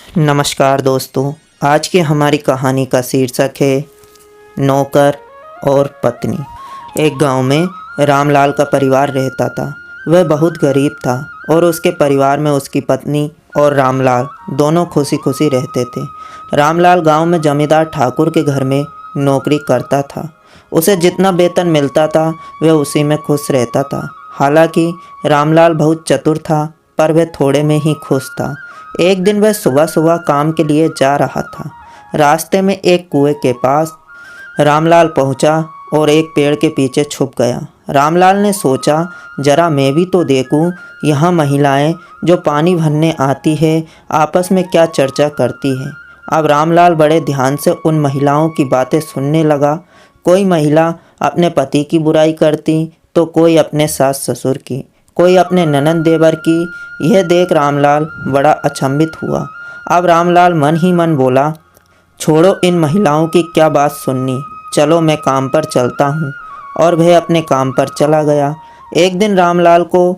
नमस्कार दोस्तों। आज की हमारी कहानी का शीर्षक है नौकर और पत्नी। एक गांव में रामलाल का परिवार रहता था। वह बहुत गरीब था और उसके परिवार में उसकी पत्नी और रामलाल दोनों खुशी खुशी रहते थे। रामलाल गांव में जमींदार ठाकुर के घर में नौकरी करता था। उसे जितना वेतन मिलता था वह उसी में खुश रहता था। हालांकि रामलाल बहुत चतुर था, पर वह थोड़े में ही खुश था। एक दिन वह सुबह सुबह काम के लिए जा रहा था। रास्ते में एक कुएं के पास रामलाल पहुंचा और एक पेड़ के पीछे छुप गया। रामलाल ने सोचा, जरा मैं भी तो देखूं यहाँ महिलाएं जो पानी भरने आती है आपस में क्या चर्चा करती है। अब रामलाल बड़े ध्यान से उन महिलाओं की बातें सुनने लगा। कोई महिला अपने पति की बुराई करती तो कोई अपने सास ससुर की, कोई अपने ननद देवर की। यह देख रामलाल बड़ा अचंभित हुआ। अब रामलाल मन ही मन बोला, छोड़ो इन महिलाओं की क्या बात सुननी, चलो मैं काम पर चलता हूँ। और वह अपने काम पर चला गया। एक दिन रामलाल को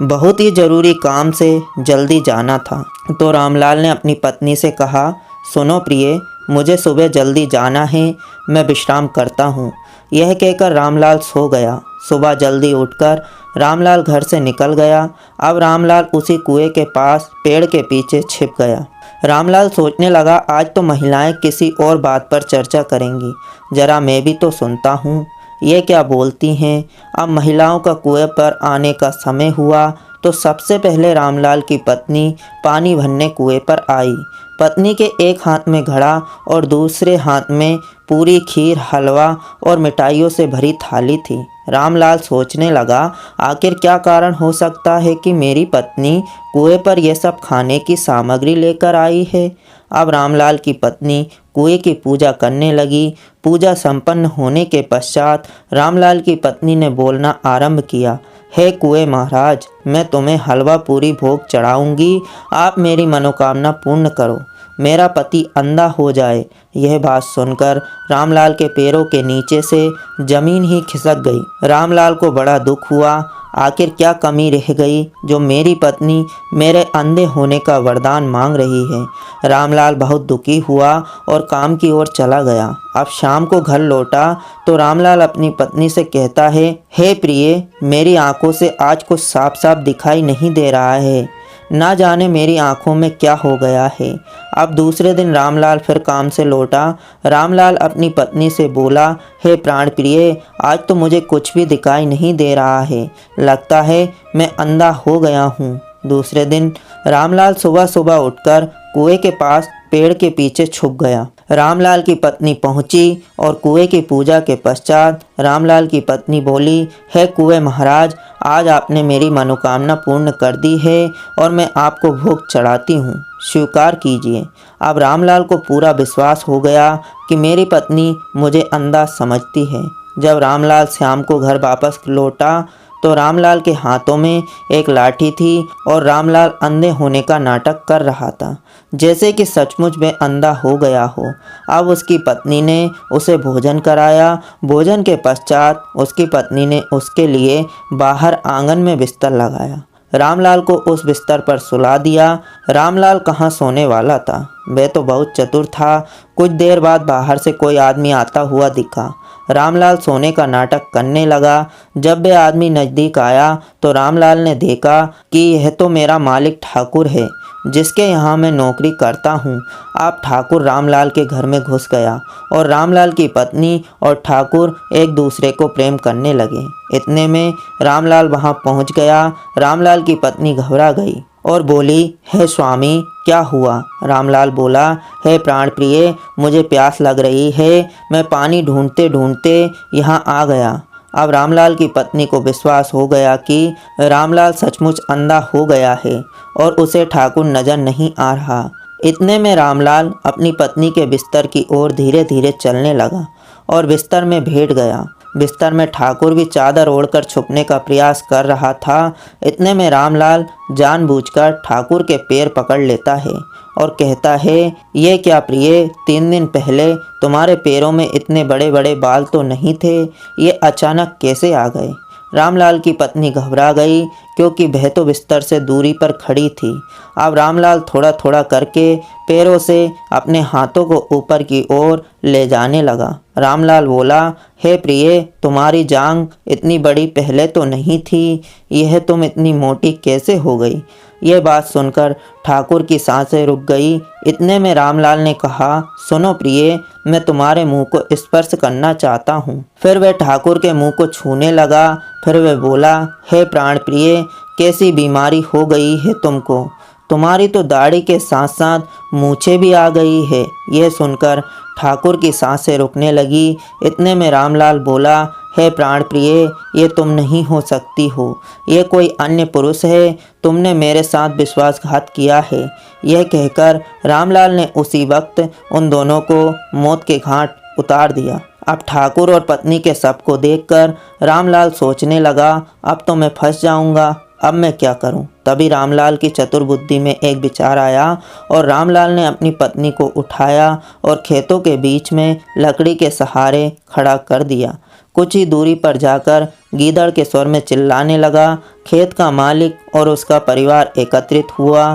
बहुत ही ज़रूरी काम से जल्दी जाना था, तो रामलाल ने अपनी पत्नी से कहा, सुनो प्रिय, मुझे सुबह जल्दी जाना है, मैं विश्राम करता हूँ। यह कहकर रामलाल सो गया। सुबह जल्दी उठकर रामलाल घर से निकल गया। अब रामलाल उसी कुएं के पास पेड़ के पीछे छिप गया। रामलाल सोचने लगा, आज तो महिलाएं किसी और बात पर चर्चा करेंगी, जरा मैं भी तो सुनता हूँ ये क्या बोलती हैं। अब महिलाओं का कुएं पर आने का समय हुआ तो सबसे पहले रामलाल की पत्नी पानी भरने कुएं पर आई। पत्नी के एक हाथ में घड़ा और दूसरे हाथ में पूरी खीर, हलवा और मिठाइयों से भरी थाली थी। रामलाल सोचने लगा, आखिर क्या कारण हो सकता है कि मेरी पत्नी कुएं पर यह सब खाने की सामग्री लेकर आई है। अब रामलाल की पत्नी कुएं की पूजा करने लगी। पूजा संपन्न होने के पश्चात रामलाल की पत्नी ने बोलना आरंभ किया, हे कुएं महाराज, मैं तुम्हें हलवा पूरी भोग चढ़ाऊंगी, आप मेरी मनोकामना पूर्ण करो, मेरा पति अंधा हो जाए। यह बात सुनकर रामलाल के पैरों के नीचे से जमीन ही खिसक गई। रामलाल को बड़ा दुख हुआ। आखिर क्या कमी रह गई जो मेरी पत्नी मेरे अंधे होने का वरदान मांग रही है। रामलाल बहुत दुखी हुआ और काम की ओर चला गया। अब शाम को घर लौटा तो रामलाल अपनी पत्नी से कहता है, हे प्रिय, मेरी आंखों से आज कुछ साफ साफ दिखाई नहीं दे रहा है, ना जाने मेरी आंखों में क्या हो गया है। अब दूसरे दिन रामलाल फिर काम से लौटा। रामलाल अपनी पत्नी से बोला, हे प्राण प्रिय, आज तो मुझे कुछ भी दिखाई नहीं दे रहा है, लगता है मैं अंधा हो गया हूँ। दूसरे दिन रामलाल सुबह सुबह उठकर कुएं के पास पेड़ के पीछे छुप गया। रामलाल की पत्नी पहुंची और कुएं की पूजा के पश्चात रामलाल की पत्नी बोली, हे कुएं महाराज, आज आपने मेरी मनोकामना पूर्ण कर दी है और मैं आपको भोग चढ़ाती हूँ, स्वीकार कीजिए। अब रामलाल को पूरा विश्वास हो गया कि मेरी पत्नी मुझे अंधा समझती है। जब रामलाल शाम को घर वापस लौटा तो रामलाल के हाथों में एक लाठी थी और रामलाल अंधे होने का नाटक कर रहा था, जैसे कि सचमुच में अंधा हो गया हो। अब उसकी पत्नी ने उसे भोजन कराया। भोजन के पश्चात उसकी पत्नी ने उसके लिए बाहर आंगन में बिस्तर लगाया। रामलाल को उस बिस्तर पर सुला दिया। रामलाल कहाँ सोने वाला था, वह तो बहुत चतुर था। कुछ देर बाद बाहर से कोई आदमी आता हुआ दिखा। रामलाल सोने का नाटक करने लगा। जब वह आदमी नज़दीक आया तो रामलाल ने देखा कि यह तो मेरा मालिक ठाकुर है, जिसके यहाँ मैं नौकरी करता हूँ। अब ठाकुर रामलाल के घर में घुस गया और रामलाल की पत्नी और ठाकुर एक दूसरे को प्रेम करने लगे। इतने में रामलाल वहाँ पहुँच गया। रामलाल की पत्नी घबरा गई और बोली, हे स्वामी, क्या हुआ। रामलाल बोला, हे प्राण प्रिय, मुझे प्यास लग रही है, मैं पानी ढूंढते ढूंढते यहाँ आ गया। अब रामलाल की पत्नी को विश्वास हो गया कि रामलाल सचमुच अंधा हो गया है और उसे ठाकुर नजर नहीं आ रहा। इतने में रामलाल अपनी पत्नी के बिस्तर की ओर धीरे धीरे चलने लगा और बिस्तर में बैठ गया। बिस्तर में ठाकुर भी चादर ओढ़कर छुपने का प्रयास कर रहा था। इतने में रामलाल जानबूझकर ठाकुर के पैर पकड़ लेता है और कहता है, ये क्या प्रिय, 3 दिन पहले तुम्हारे पैरों में इतने बड़े बड़े बाल तो नहीं थे, ये अचानक कैसे आ गए। रामलाल की पत्नी घबरा गई क्योंकि वह तो बिस्तर से दूरी पर खड़ी थी। अब रामलाल थोड़ा थोड़ा करके पैरों से अपने हाथों को ऊपर की ओर ले जाने लगा। रामलाल बोला, हे प्रिय, तुम्हारी जांघ इतनी बड़ी पहले तो नहीं थी, यह तुम इतनी मोटी कैसे हो गई? यह बात सुनकर ठाकुर की सांसें रुक गई। इतने में रामलाल ने कहा, सुनो प्रिय, मैं तुम्हारे मुंह को स्पर्श करना चाहता हूँ। फिर वह ठाकुर के मुंह को छूने लगा। फिर वह बोला, हे प्राण प्रिय, कैसी बीमारी हो गई है तुमको? तुम्हारी तो दाढ़ी के साथ साथ मूछें भी आ गई है। यह सुनकर ठाकुर की सांसें रुकने लगी। इतने में रामलाल बोला, हे प्राण प्रिय, ये तुम नहीं हो सकती हो, ये कोई अन्य पुरुष है, तुमने मेरे साथ विश्वासघात किया है। यह कहकर रामलाल ने उसी वक्त उन दोनों को मौत के घाट उतार दिया। अब ठाकुर और पत्नी के शव को देखकर रामलाल सोचने लगा, अब तो मैं फंस जाऊंगा, अब मैं क्या करूं? तभी रामलाल की चतुर बुद्धि में एक विचार आया और रामलाल ने अपनी पत्नी को उठाया और खेतों के बीच में लकड़ी के सहारे खड़ा कर दिया। कुछ ही दूरी पर जाकर गीदड़ के स्वर में चिल्लाने लगा। खेत का मालिक और उसका परिवार एकत्रित हुआ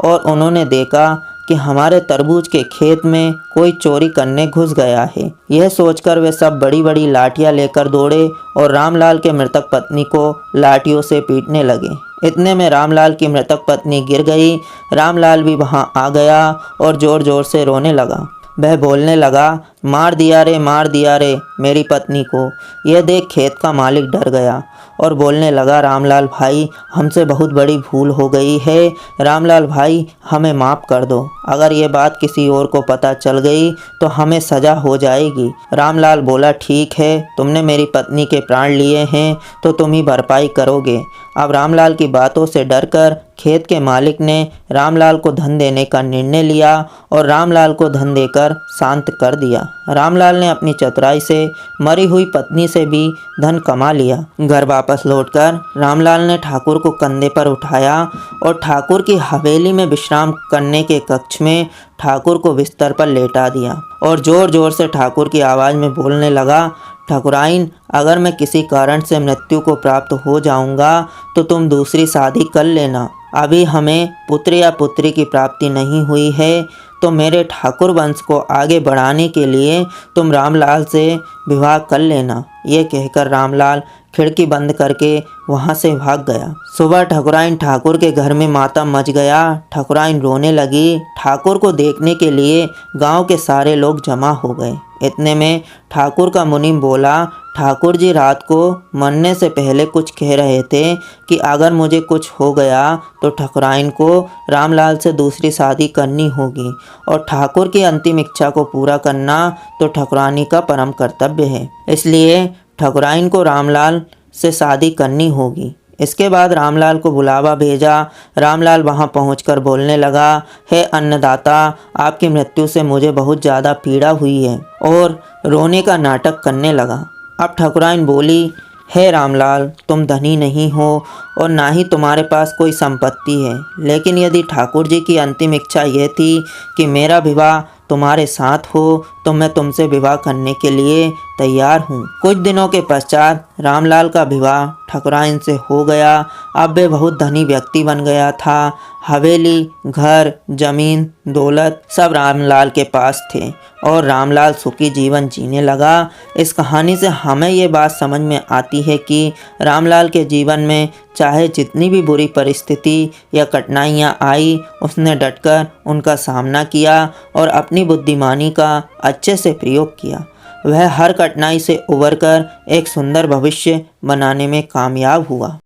और उन्होंने देखा कि हमारे तरबूज के खेत में कोई चोरी करने घुस गया है। यह सोचकर वे सब बड़ी बड़ी लाठियां लेकर दौड़े और रामलाल के मृतक पत्नी को लाठियों से पीटने लगे। इतने में रामलाल की मृतक पत्नी गिर गई। रामलाल भी वहां आ गया और जोर जोर से रोने लगा। वह बोलने लगा, मार दिया रे मेरी पत्नी को। यह देख खेत का मालिक डर गया और बोलने लगा, रामलाल भाई, हमसे बहुत बड़ी भूल हो गई है। रामलाल भाई, हमें माफ़ कर दो। अगर ये बात किसी और को पता चल गई तो हमें सज़ा हो जाएगी। रामलाल बोला, ठीक है, तुमने मेरी पत्नी के प्राण लिए हैं तो तुम ही भरपाई करोगे। अब रामलाल की बातों से डरकर खेत के मालिक ने रामलाल को धन देने का निर्णय लिया और रामलाल को धन देकर शांत कर दिया। रामलाल ने अपनी चतुराई से मरी हुई पत्नी से भी धन कमा लिया। घर वापस लौटकर रामलाल ने ठाकुर को कंधे पर उठाया और ठाकुर की हवेली में विश्राम करने के कक्ष में ठाकुर को बिस्तर पर लेटा दिया और जोर जोर से ठाकुर की आवाज़ में बोलने लगा, ठाकुराइन, अगर मैं किसी कारण से मृत्यु को प्राप्त हो जाऊंगा तो तुम दूसरी शादी कर लेना। अभी हमें पुत्र या पुत्री की प्राप्ति नहीं हुई है तो मेरे ठाकुर वंश को आगे बढ़ाने के लिए तुम रामलाल से विवाह कर लेना। ये कहकर रामलाल खिड़की बंद करके वहाँ से भाग गया। सुबह ठाकुराइन ठाकुर के घर में मातम मच गया। ठाकुराइन रोने लगी। ठाकुर को देखने के लिए गांव के सारे लोग जमा हो गए। इतने में ठाकुर का मुनीम बोला, ठाकुर जी रात को मरने से पहले कुछ कह रहे थे कि अगर मुझे कुछ हो गया तो ठाकुराइन को रामलाल से दूसरी शादी करनी होगी और ठाकुर की अंतिम इच्छा को पूरा करना तो ठाकुरानी का परम कर्तव्य है, इसलिए ठाकुराइन को रामलाल से शादी करनी होगी। इसके बाद रामलाल को बुलावा भेजा। रामलाल वहां पहुंचकर बोलने लगा, हे अन्नदाता, आपकी मृत्यु से मुझे बहुत ज़्यादा पीड़ा हुई है और रोने का नाटक करने लगा। अब ठाकुराइन बोली, हे रामलाल, तुम धनी नहीं हो और ना ही तुम्हारे पास कोई संपत्ति है, लेकिन यदि ठाकुर जी की अंतिम इच्छा यह थी कि मेरा विवाह तुम्हारे साथ हो तो मैं तुमसे विवाह करने के लिए तैयार हूँ। कुछ दिनों के पश्चात रामलाल का विवाह ठाकुराइन से हो गया। अब वे बहुत धनी व्यक्ति बन गया था। हवेली, घर, जमीन, दौलत सब रामलाल के पास थे और रामलाल सुखी जीवन जीने लगा। इस कहानी से हमें ये बात समझ में आती है कि रामलाल के जीवन में चाहे जितनी भी बुरी परिस्थिति या कठिनाइयाँ आई, उसने डटकर उनका सामना किया और अपनी बुद्धिमानी का अच्छे से प्रयोग किया। वह हर कठिनाई से उबरकर एक सुंदर भविष्य बनाने में कामयाब हुआ।